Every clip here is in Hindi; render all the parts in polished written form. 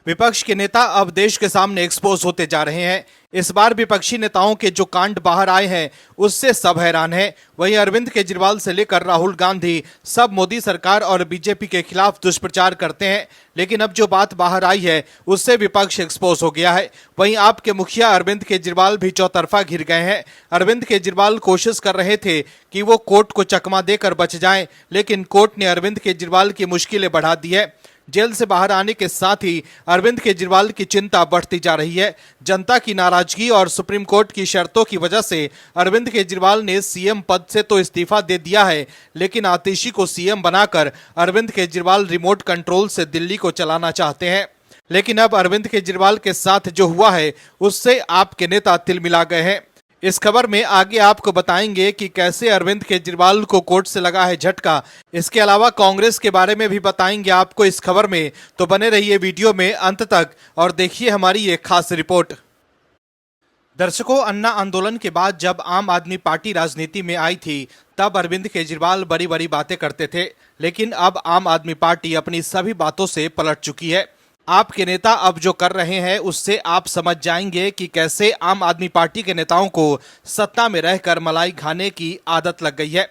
विपक्ष के नेता अब देश के सामने एक्सपोज होते जा रहे हैं। इस बार विपक्षी नेताओं के जो कांड बाहर आए हैं उससे सब हैरान हैं। वहीं अरविंद केजरीवाल से लेकर राहुल गांधी सब मोदी सरकार और बीजेपी के खिलाफ दुष्प्रचार करते हैं, लेकिन अब जो बात बाहर आई है उससे विपक्ष एक्सपोज हो गया है। वहीं आपके मुखिया अरविंद केजरीवाल भी चौतरफा घिर गए हैं। अरविंद केजरीवाल कोशिश कर रहे थे कि वो कोर्ट को चकमा देकर बच जाएं, लेकिन कोर्ट ने अरविंद केजरीवाल की मुश्किलें बढ़ा दी है। जेल से बाहर आने के साथ ही अरविंद केजरीवाल की चिंता बढ़ती जा रही है। जनता की नाराजगी और सुप्रीम कोर्ट की शर्तों की वजह से अरविंद केजरीवाल ने सीएम पद से तो इस्तीफा दे दिया है, लेकिन आतिशी को सीएम बनाकर अरविंद केजरीवाल रिमोट कंट्रोल से दिल्ली को चलाना चाहते हैं। लेकिन अब अरविंद केजरीवाल के साथ जो हुआ है उससे आपके नेता तिलमिला गए हैं। इस खबर में आगे आपको बताएंगे कि कैसे अरविंद केजरीवाल को कोर्ट से लगा है झटका। इसके अलावा कांग्रेस के बारे में भी बताएंगे आपको इस खबर में, तो बने रहिए वीडियो में अंत तक और देखिए हमारी ये खास रिपोर्ट। दर्शकों, अन्ना आंदोलन के बाद जब आम आदमी पार्टी राजनीति में आई थी तब अरविंद केजरीवाल बड़ी बड़ी बातें करते थे, लेकिन अब आम आदमी पार्टी अपनी सभी बातों से पलट चुकी है। आपके नेता अब जो कर रहे हैं उससे आप समझ जाएंगे कि कैसे आम आदमी पार्टी के नेताओं को सत्ता में रहकर मलाई खाने की आदत लग गई है।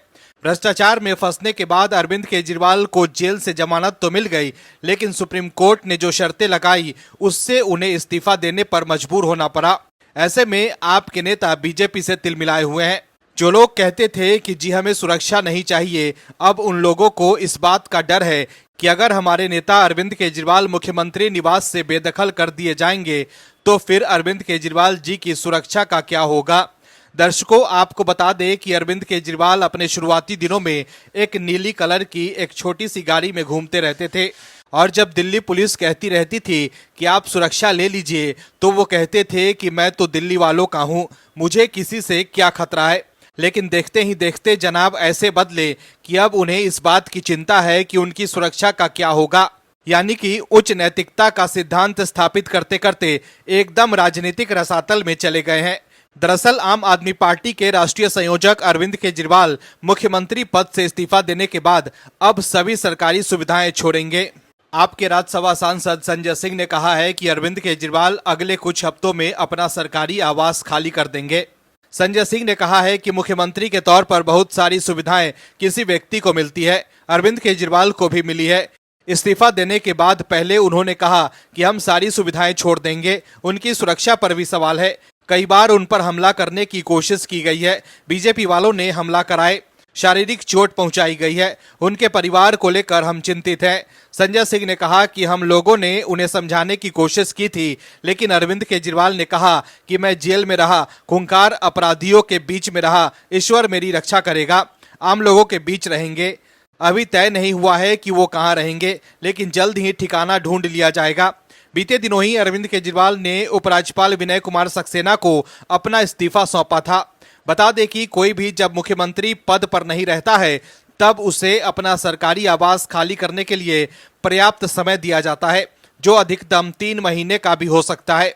भ्रष्टाचार में फंसने के बाद अरविंद केजरीवाल को जेल से जमानत तो मिल गई, लेकिन सुप्रीम कोर्ट ने जो शर्तें लगाई उससे उन्हें इस्तीफा देने पर मजबूर होना पड़ा। ऐसे में आपके नेता बीजेपी से तिलमिलाए हुए हैं। जो लोग कहते थे कि जी हमें सुरक्षा नहीं चाहिए, अब उन लोगों को इस बात का डर है कि अगर हमारे नेता अरविंद केजरीवाल मुख्यमंत्री निवास से बेदखल कर दिए जाएंगे तो फिर अरविंद केजरीवाल जी की सुरक्षा का क्या होगा। दर्शकों, आपको बता दें कि अरविंद केजरीवाल अपने शुरुआती दिनों में एक नीली कलर की एक छोटी सी गाड़ी में घूमते रहते थे और जब दिल्ली पुलिस कहती रहती थी कि आप सुरक्षा ले लीजिए तो वो कहते थे कि मैं तो दिल्ली वालों का हूँ, मुझे किसी से क्या खतरा है। लेकिन देखते ही देखते जनाब ऐसे बदले कि अब उन्हें इस बात की चिंता है कि उनकी सुरक्षा का क्या होगा। यानी कि उच्च नैतिकता का सिद्धांत स्थापित करते करते एकदम राजनीतिक रसातल में चले गए हैं। दरअसल आम आदमी पार्टी के राष्ट्रीय संयोजक अरविंद केजरीवाल मुख्यमंत्री पद से इस्तीफा देने के बाद अब सभी सरकारी सुविधाएं छोड़ेंगे। आपके राज्यसभा सांसद संजय सिंह ने कहा है कि अरविंद केजरीवाल अगले कुछ हफ्तों में अपना सरकारी आवास खाली कर देंगे। संजय सिंह ने कहा है कि मुख्यमंत्री के तौर पर बहुत सारी सुविधाएं किसी व्यक्ति को मिलती है, अरविंद केजरीवाल को भी मिली है। इस्तीफा देने के बाद पहले उन्होंने कहा कि हम सारी सुविधाएं छोड़ देंगे, उनकी सुरक्षा पर भी सवाल है। कई बार उन पर हमला करने की कोशिश की गई है, बीजेपी वालों ने हमला कराए, शारीरिक चोट पहुंचाई गई है, उनके परिवार को लेकर हम चिंतित हैं। संजय सिंह ने कहा कि हम लोगों ने उन्हें समझाने की कोशिश की थी, लेकिन अरविंद केजरीवाल ने कहा कि मैं जेल में रहा, खूंखार अपराधियों के बीच में रहा, ईश्वर मेरी रक्षा करेगा, आम लोगों के बीच रहेंगे। अभी तय नहीं हुआ है कि वो कहाँ रहेंगे, लेकिन जल्द ही ठिकाना ढूंढ लिया जाएगा। बीते दिनों ही अरविंद केजरीवाल ने उपराज्यपाल विनय कुमार सक्सेना को अपना इस्तीफा सौंपा था। बता दें कि कोई भी जब मुख्यमंत्री पद पर नहीं रहता है तब उसे अपना सरकारी आवास खाली करने के लिए पर्याप्त समय दिया जाता है, जो अधिकतम 3 महीने का भी हो सकता है।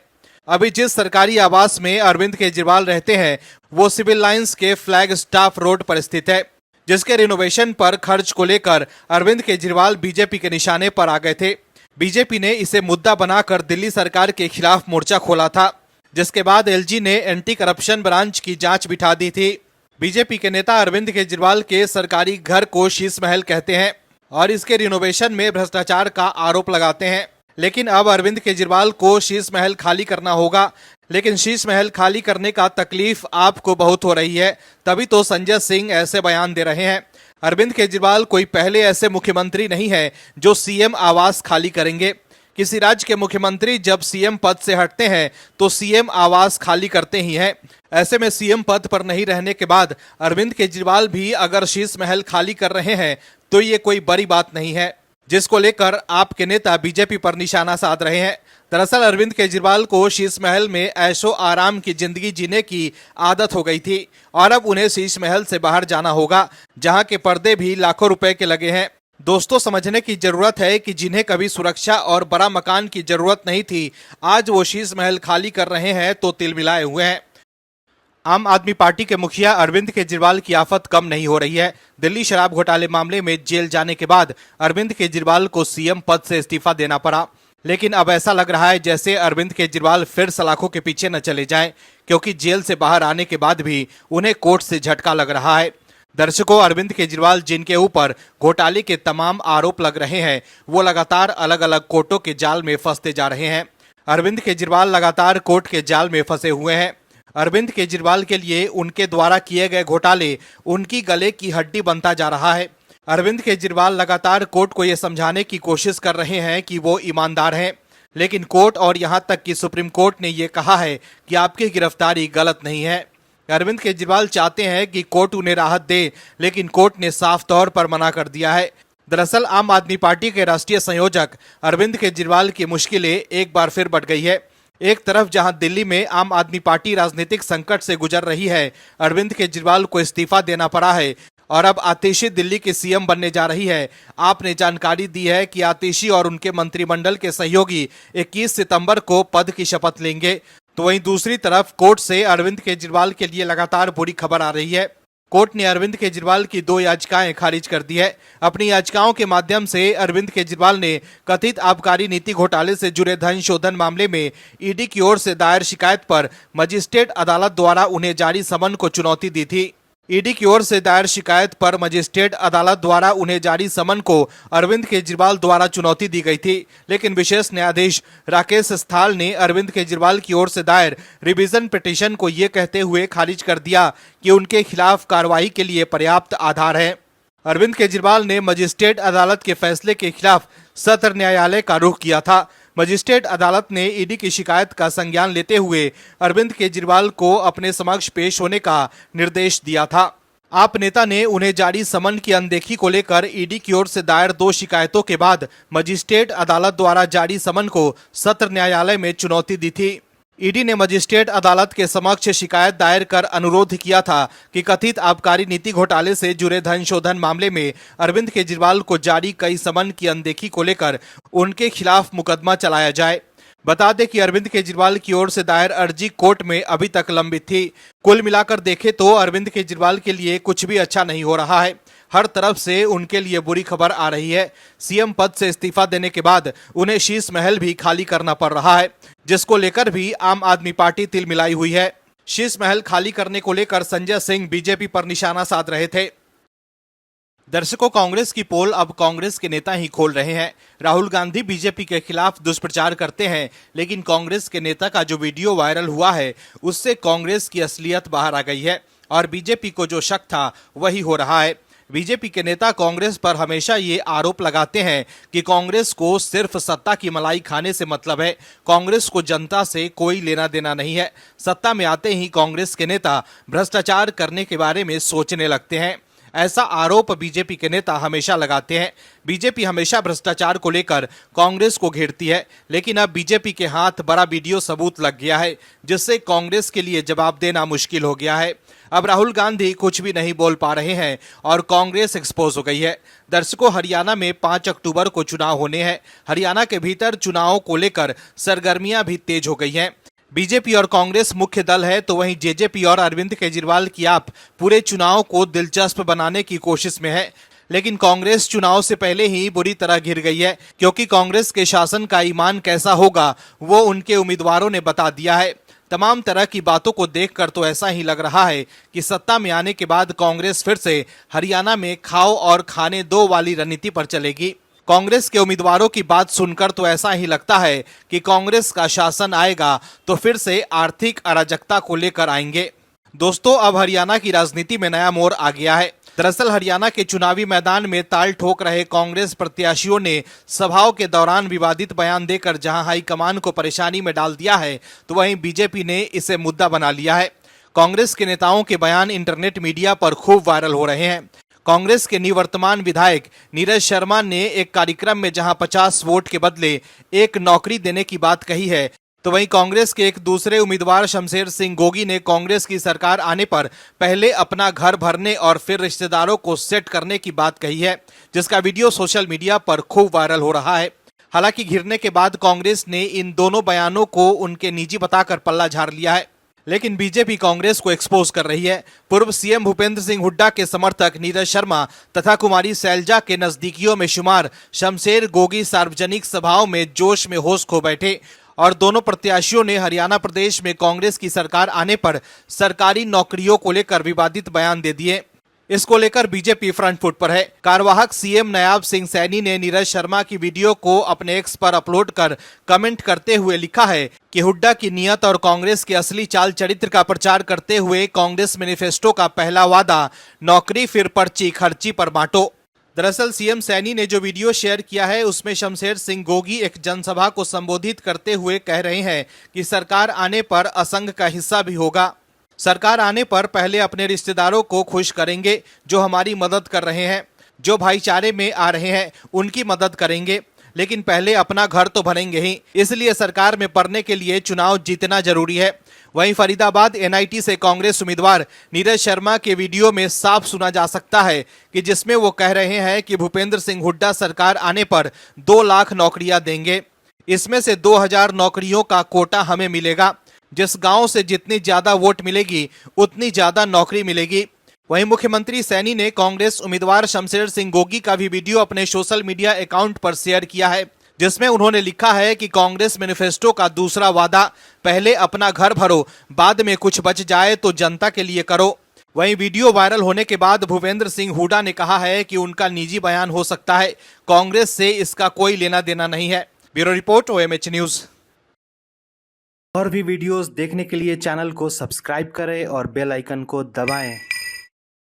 अभी जिस सरकारी आवास में अरविंद केजरीवाल रहते हैं वो सिविल लाइंस के फ्लैग स्टाफ रोड पर स्थित है, जिसके रिनोवेशन पर खर्च को लेकर अरविंद केजरीवाल बीजेपी के निशाने पर आ गए थे। बीजेपी ने इसे मुद्दा बनाकर दिल्ली सरकार के खिलाफ मोर्चा खोला था, जिसके बाद एलजी ने एंटी करप्शन ब्रांच की जांच बिठा दी थी। बीजेपी के नेता अरविंद केजरीवाल के सरकारी घर को शीश महल कहते हैं और इसके रिनोवेशन में भ्रष्टाचार का आरोप लगाते हैं। लेकिन अब अरविंद केजरीवाल को शीश महल खाली करना होगा, लेकिन शीश महल खाली करने का तकलीफ आपको बहुत हो रही है, तभी तो संजय सिंह ऐसे बयान दे रहे हैं। अरविंद केजरीवाल कोई पहले ऐसे मुख्यमंत्री नहीं है जो सीएम आवास खाली करेंगे। किसी राज्य के मुख्यमंत्री जब सीएम पद से हटते हैं तो सीएम आवास खाली करते ही हैं। ऐसे में सीएम पद पर नहीं रहने के बाद अरविंद केजरीवाल भी अगर शीश महल खाली कर रहे हैं तो ये कोई बड़ी बात नहीं है, जिसको लेकर आपके नेता बीजेपी पर निशाना साध रहे हैं। दरअसल अरविंद केजरीवाल को शीश महल में ऐशो आराम की जिंदगी जीने की आदत हो गई थी और अब उन्हें शीश महल से बाहर जाना होगा, जहां के पर्दे भी लाखों रुपए के लगे हैं। दोस्तों, समझने की जरूरत है कि जिन्हें कभी सुरक्षा और बड़ा मकान की जरूरत नहीं थी, आज वो शीश महल खाली कर रहे हैं तो तिलमिलाए हुए हैं। आम आदमी पार्टी के मुखिया अरविंद केजरीवाल की आफत कम नहीं हो रही है। दिल्ली शराब घोटाले मामले में जेल जाने के बाद अरविंद केजरीवाल को सीएम पद से इस्तीफा देना पड़ा। लेकिन अब ऐसा लग रहा है जैसे अरविंद केजरीवाल फिर सलाखों के पीछे न चले जाएं, क्योंकि जेल से बाहर आने के बाद भी उन्हें कोर्ट से झटका लग रहा है। दर्शकों, अरविंद केजरीवाल जिनके ऊपर घोटाले के तमाम आरोप लग रहे हैं, वो लगातार अलग अलग कोर्टों के जाल में फंसते जा रहे हैं। अरविंद केजरीवाल लगातार कोर्ट के जाल में फंसे हुए हैं। अरविंद केजरीवाल के लिए उनके द्वारा किए गए घोटाले उनकी गले की हड्डी बनता जा रहा है। अरविंद केजरीवाल लगातार कोर्ट को यह समझाने की कोशिश कर रहे हैं कि वो ईमानदार हैं, लेकिन कोर्ट और यहां तक कि सुप्रीम कोर्ट ने यह कहा है कि आपकी गिरफ्तारी गलत नहीं है। अरविंद केजरीवाल चाहते हैं कि कोर्ट उन्हें राहत दे, लेकिन कोर्ट ने साफ तौर पर मना कर दिया है। दरअसल आम आदमी पार्टी के राष्ट्रीय संयोजक अरविंद केजरीवाल की मुश्किलें एक बार फिर बढ़ गई है। एक तरफ जहां दिल्ली में आम आदमी पार्टी राजनीतिक संकट से गुजर रही है, अरविंद केजरीवाल को इस्तीफा देना पड़ा है और अब आतिशी दिल्ली के सीएम बनने जा रही है। आपने जानकारी दी है कि आतिशी और उनके मंत्रिमंडल के सहयोगी 21 सितंबर को पद की शपथ लेंगे। तो वहीं दूसरी तरफ कोर्ट से अरविंद केजरीवाल के लिए लगातार बुरी खबर आ रही है। कोर्ट ने अरविंद केजरीवाल की 2 याचिकाएं खारिज कर दी है। अपनी याचिकाओं के माध्यम से अरविंद केजरीवाल ने कथित आबकारी नीति घोटाले से जुड़े धन शोधन मामले में ईडी की ओर से दायर शिकायत पर मजिस्ट्रेट अदालत द्वारा उन्हें जारी समन को चुनौती दी थी। ईडी की ओर से दायर शिकायत पर मजिस्ट्रेट अदालत द्वारा उन्हें जारी समन को अरविंद केजरीवाल द्वारा चुनौती दी गई थी, लेकिन विशेष न्यायाधीश राकेश स्थाल ने अरविंद केजरीवाल की ओर से दायर रिवीजन पिटीशन को ये कहते हुए खारिज कर दिया कि उनके खिलाफ कार्रवाई के लिए पर्याप्त आधार है। अरविंद केजरीवाल ने मजिस्ट्रेट अदालत के फैसले के खिलाफ सत्र न्यायालय का रुख किया था। मजिस्ट्रेट अदालत ने ईडी की शिकायत का संज्ञान लेते हुए अरविंद केजरीवाल को अपने समक्ष पेश होने का निर्देश दिया था। आप नेता ने उन्हें जारी समन की अनदेखी को लेकर ईडी की ओर से दायर 2 शिकायतों के बाद मजिस्ट्रेट अदालत द्वारा जारी समन को सत्र न्यायालय में चुनौती दी थी। ईडी ने मजिस्ट्रेट अदालत के समक्ष शिकायत दायर कर अनुरोध किया था कि कथित आबकारी नीति घोटाले से जुड़े धन शोधन मामले में अरविंद केजरीवाल को जारी कई समन की अनदेखी को लेकर उनके खिलाफ मुकदमा चलाया जाए। बता दें कि अरविंद केजरीवाल की ओर से दायर अर्जी कोर्ट में अभी तक लंबित थी। कुल मिलाकर देखें तो अरविंद केजरीवाल के लिए कुछ भी अच्छा नहीं हो रहा है। हर तरफ से उनके लिए बुरी खबर आ रही है। सीएम पद से इस्तीफा देने के बाद उन्हें शीश महल भी खाली करना पड़ रहा है, जिसको लेकर भी आम आदमी पार्टी तिलमिलाई हुई है। शीश महल खाली करने को लेकर संजय सिंह बीजेपी पर निशाना साध रहे थे। दर्शकों, कांग्रेस की पोल अब कांग्रेस के नेता ही खोल रहे हैं। राहुल गांधी बीजेपी के खिलाफ दुष्प्रचार करते हैं, लेकिन कांग्रेस के नेता का जो वीडियो वायरल हुआ है उससे कांग्रेस की असलियत बाहर आ गई है और बीजेपी को जो शक था वही हो रहा है। बीजेपी के नेता कांग्रेस पर हमेशा ये आरोप लगाते हैं कि कांग्रेस को सिर्फ सत्ता की मलाई खाने से मतलब है, कांग्रेस को जनता से कोई लेना देना नहीं है। सत्ता में आते ही कांग्रेस के नेता भ्रष्टाचार करने के बारे में सोचने लगते हैं। ऐसा आरोप बीजेपी के नेता हमेशा लगाते हैं। बीजेपी हमेशा भ्रष्टाचार को लेकर कांग्रेस को घेरती है, लेकिन अब बीजेपी के हाथ बड़ा वीडियो सबूत लग गया है, जिससे कांग्रेस के लिए जवाब देना मुश्किल हो गया है। अब राहुल गांधी कुछ भी नहीं बोल पा रहे हैं और कांग्रेस एक्सपोज हो गई है। दर्शकों, हरियाणा में 5 अक्टूबर को चुनाव होने हैं। हरियाणा के भीतर चुनावों को लेकर सरगर्मियां भी तेज हो गई हैं। बीजेपी और कांग्रेस मुख्य दल है, तो वहीं जेजेपी और अरविंद केजरीवाल की आप पूरे चुनाव को दिलचस्प बनाने की कोशिश में है। लेकिन कांग्रेस चुनाव से पहले ही बुरी तरह घिर गई है, क्योंकि कांग्रेस के शासन का ईमान कैसा होगा वो उनके उम्मीदवारों ने बता दिया है। तमाम तरह की बातों को देखकर तो ऐसा ही लग रहा है कि सत्ता में आने के बाद कांग्रेस फिर से हरियाणा में खाओ और खाने दो वाली रणनीति पर चलेगी। कांग्रेस के उम्मीदवारों की बात सुनकर तो ऐसा ही लगता है कि कांग्रेस का शासन आएगा तो फिर से आर्थिक अराजकता को लेकर आएंगे। दोस्तों, अब हरियाणा की राजनीति में नया मोड़ आ गया है। दरअसल हरियाणा के चुनावी मैदान में ताल ठोक रहे कांग्रेस प्रत्याशियों ने सभाओं के दौरान विवादित बयान देकर जहां हाईकमान को परेशानी में डाल दिया है, तो वहीं बीजेपी ने इसे मुद्दा बना लिया है। कांग्रेस के नेताओं के बयान इंटरनेट मीडिया पर खूब वायरल हो रहे हैं। कांग्रेस के निवर्तमान विधायक नीरज शर्मा ने एक कार्यक्रम में जहां 50 वोट के बदले 1 नौकरी देने की बात कही है, तो वहीं कांग्रेस के एक दूसरे उम्मीदवार शमशेर सिंह गोगी ने कांग्रेस की सरकार आने पर पहले अपना घर भरने और फिर रिश्तेदारों को सेट करने की बात कही है, जिसका वीडियो सोशल मीडिया पर खूब वायरल हो रहा है। हालांकि घिरने के बाद कांग्रेस ने इन दोनों बयानों को उनके निजी बताकर पल्ला झाड़ लिया है, लेकिन बीजेपी कांग्रेस को एक्सपोज कर रही है। पूर्व सीएम भूपेंद्र सिंह हुड्डा के समर्थक नीरज शर्मा तथा कुमारी सैलजा के नजदीकियों में शुमार शमशेर गोगी सार्वजनिक सभाओं में जोश में होश खो बैठे और दोनों प्रत्याशियों ने हरियाणा प्रदेश में कांग्रेस की सरकार आने पर सरकारी नौकरियों को लेकर विवादित बयान दे दिए। इसको लेकर बीजेपी फ्रंट फुट पर है। कार्यवाहक सीएम नायब सिंह सैनी ने नीरज शर्मा की वीडियो को अपने एक्स पर अपलोड कर कमेंट करते हुए लिखा है कि हुड्डा की नियत और कांग्रेस के असली चाल चरित्र का प्रचार करते हुए कांग्रेस मैनिफेस्टो का पहला वादा नौकरी फिर पर्ची खर्ची पर बांटो। दरअसल सीएम सैनी ने जो वीडियो शेयर किया है उसमें शमशेर सिंह गोगी एक जनसभा को संबोधित करते हुए कह रहे हैं कि सरकार आने पर असंघ का हिस्सा भी होगा। सरकार आने पर पहले अपने रिश्तेदारों को खुश करेंगे जो हमारी मदद कर रहे हैं, जो भाईचारे में आ रहे हैं उनकी मदद करेंगे, लेकिन पहले अपना घर तो भरेंगे ही। इसलिए सरकार में पड़ने के लिए चुनाव जीतना जरूरी है। वहीं फरीदाबाद एनआईटी से कांग्रेस उम्मीदवार नीरज शर्मा के वीडियो में साफ सुना जा सकता है कि जिसमें वो कह रहे हैं कि भूपेंद्र सिंह हुड्डा सरकार आने पर 2 लाख नौकरियां देंगे। इसमें से 2000 नौकरियों का कोटा हमें मिलेगा। जिस गांव से जितनी ज्यादा वोट मिलेगी उतनी ज्यादा नौकरी मिलेगी। वहीं मुख्यमंत्री सैनी ने कांग्रेस उम्मीदवार शमशेर सिंह गोगी का भी वीडियो अपने सोशल मीडिया अकाउंट पर शेयर किया है, जिसमें उन्होंने लिखा है कि कांग्रेस मैनिफेस्टो का दूसरा वादा पहले अपना घर भरो, बाद में कुछ बच जाए तो जनता के लिए करो। वहीं वीडियो वायरल होने के बाद भूपेंद्र सिंह हुड्डा ने कहा है कि उनका निजी बयान हो सकता है, कांग्रेस से इसका कोई लेना देना नहीं है। Bureau report OMH news. और भी वीडियोस देखने के लिए चैनल को सब्सक्राइब करें और बेल आइकन को दबाएं।